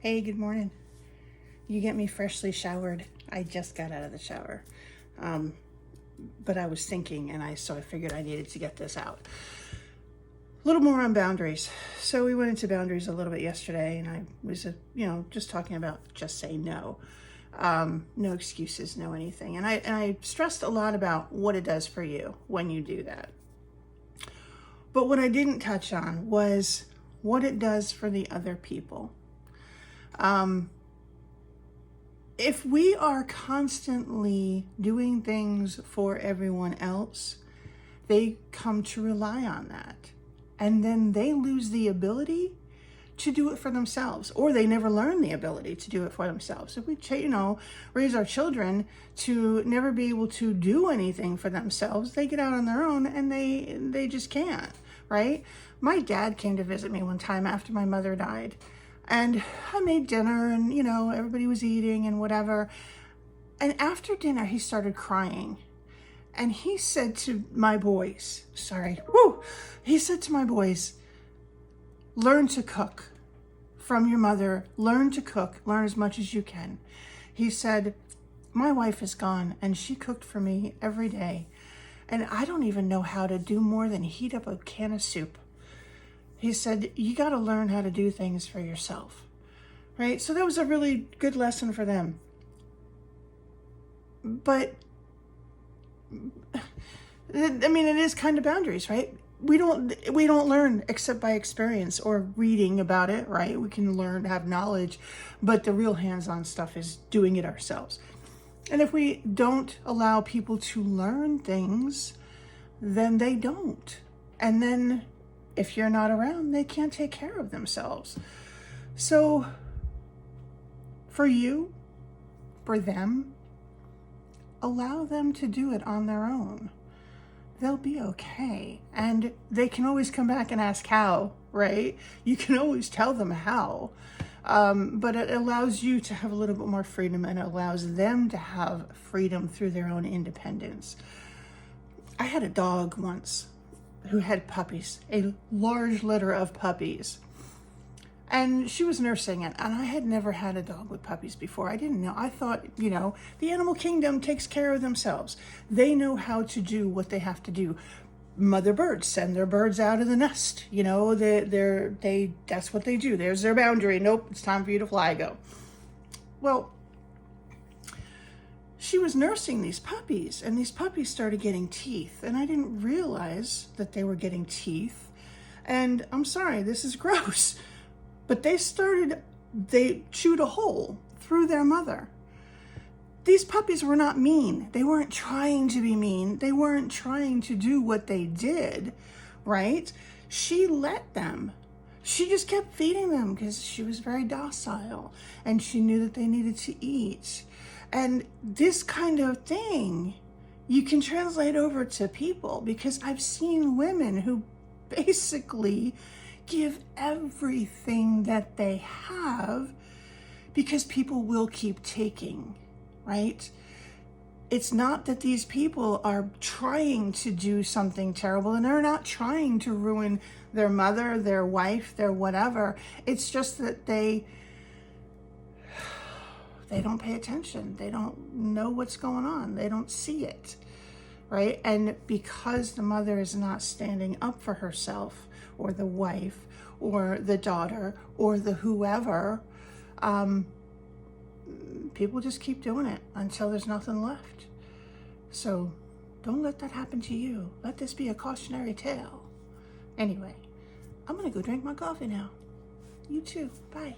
Hey, good morning. You get me freshly showered. I just got out of the shower. But I was thinking, so I figured I needed to get this out. A little more on boundaries. So we went into boundaries a little bit yesterday, and I was, just talking about just say no. No excuses, no anything. And I stressed a lot about what it does for you when you do that. But what I didn't touch on was what it does for the other people. If we are constantly doing things for everyone else, they come to rely on that. And then they lose the ability to do it for themselves, or they never learn the ability to do it for themselves. If we, raise our children to never be able to do anything for themselves, they get out on their own and they just can't, right? My dad came to visit me one time after my mother died. And I made dinner and, everybody was eating and whatever. And after dinner, he started crying. And he said to my boys, he said to my boys, learn to cook from your mother. Learn to cook. Learn as much as you can. He said, my wife is gone and she cooked for me every day. And I don't even know how to do more than heat up a can of soup. He said, you got to learn how to do things for yourself, right? So that was a really good lesson for them. But, it is kind of boundaries, right? We don't learn except by experience or reading about it, right? We can learn, have knowledge, but the real hands-on stuff is doing it ourselves. And if we don't allow people to learn things, then they don't. And then if you're not around, they can't take care of themselves. So for you, for them, allow them to do it on their own. They'll be okay. And they can always come back and ask how, right? You can always tell them how. But it allows you to have a little bit more freedom, and it allows them to have freedom through their own independence. I had a dog once who had puppies, a large litter of puppies. And she was nursing it, and I had never had a dog with puppies before. I didn't know. I thought, the animal kingdom takes care of themselves. They know how to do what they have to do. Mother birds send their birds out of the nest. That's what they do. There's their boundary. Nope, it's time for you to fly. Go. Well, she was nursing these puppies, and these puppies started getting teeth, and I didn't realize that they were getting teeth. And I'm sorry, this is gross, but they chewed a hole through their mother. These puppies were not mean. They weren't trying to be mean. They weren't trying to do what they did, right? She let them. She just kept feeding them because she was very docile, and she knew that they needed to eat. And this kind of thing you can translate over to people, because I've seen women who basically give everything that they have because people will keep taking, right? It's not that these people are trying to do something terrible, and they're not trying to ruin their mother, their wife, their whatever. It's just that they don't pay attention. They don't know what's going on. They don't see it, right? And because the mother is not standing up for herself, or the wife, or the daughter, or the whoever, people just keep doing it until there's nothing left. So don't let that happen to you. Let this be a cautionary tale. Anyway, I'm gonna go drink my coffee now. You too. Bye.